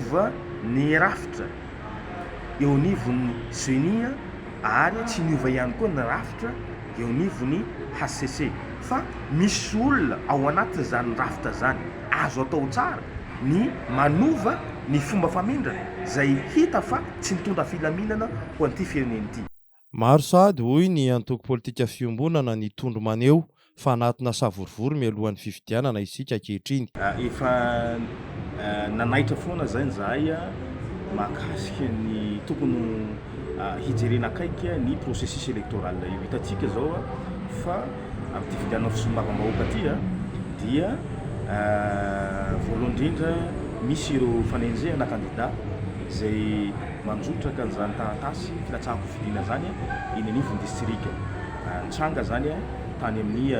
niova ny rafitra eo nivony Senia ary tsy niova ihany koa ny rafitra eo nivony HCC fa misy olona ao anatin'izany rafitra zany azo atao tsara ny manova ny fomba famindrana zay hita fa tsy mitondra filaminana ho an'ity fireneny ity. Maro sady hoy ny antoko politika fiombonana ny tondro maneo fa anatina savorivory mialohan'ny fifidianana isika ankehitriny. Efa nanaitra foana zany zahay mahakasika ny tokony hijerena akaiky ny processus électoral io. Hitantsika zao fa amin'ny fifidianana fisombavam-bahoaka ty dia voalohany indrindra misy ireo fanenjehana candidat zay manjotraka an'izany taratasy filatsaham-pifidiana zany eny anivon'ny distrika. Nitranga zany tany amin'ny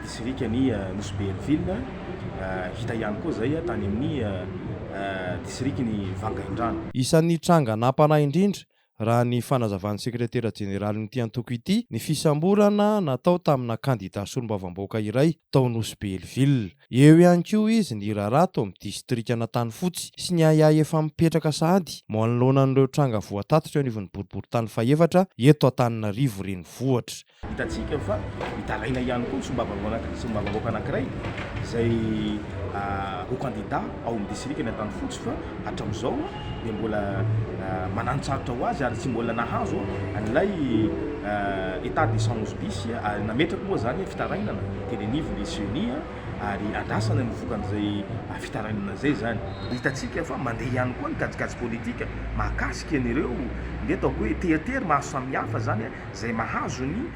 distrikany Nosy Behelville, hita ihany koa zay tany amin'ny distrikany Vangaindrano. Isan'ny tranga nampanahy indrindra raha ny fanazavan'ny sekretera jeneraly n'ity antoko ity ny fisamborana natao tamina kandida solombavam-bahoaka iray tao Nosy Behelville. Eo ihany koa izy ny rarato amin'ny distrikana Tanyfotsy sy ny ayay efa mipetraka sahady manoloana an'ireo tranga voatatitra eo anivon'ny boriboritany faefatra eto Antananarivo renivohitra. Hitantsika fa mitalaina ihany koa sombavavam-bahoaka anankiray zay ho candidat ao amin'ny distrikany Tanyfotsy fa hatramin'izao dia mbola mananotsarotra ho azy ary tsy mbola nahazo an'ilay état de sans hospice ary nametraka moa zany fitarainana teny anivon'ny Senia ary andrasana ny vokan'izay fitarainana zay zany. Hitantsika fa mandeha ihany koa ny gadikajy politika mahakasika an'ireo nge ataoko hoe teatery maro samihafa zany zay mahazo ny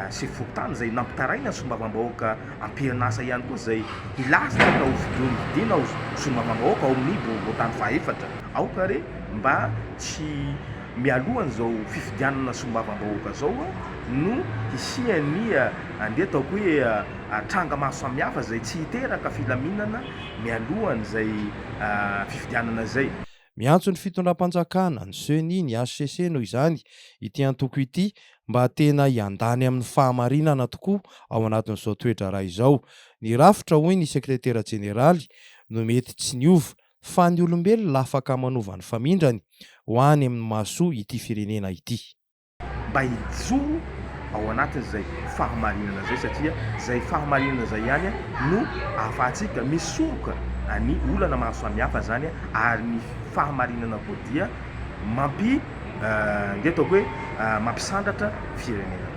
sefotany zay nampitaraina ny sombavam-bahoaka ampirinasa ihany koa zay hilasitra ka ho vidiana sombavam-bahoaka ao amin'ny boriboritany faefatra. Aokare mba tsy mialohany zao fifidianana sombavam-bahoaka zao no hisiany nde ataoko hoe tranga maro samihafa zay tsy hiteraka filaminana mialohany zay fifidianana zay. Miantso ny fitondram-panjakana ny Senia ny HCC noho izany ity antoko ity mba tena hiandany amin'ny fahamarinana tokoa ao anatin'izao toetra raha izao. Ny rafitra hoy ny sekretera jeneraly no mety tsy niova fa ny olombelona afaka manova ny famindrany ho any amin'ny mahasoa ity firenena ity. Mba hijoro ao anatin'izay fahamarinana zay satria zay fahamarinana zay ihany no ahafahantsika misoroka ny olana maro samihafa zany ary ny fahamarinana koa dia nge ataoko hoe mampisandratra firenena.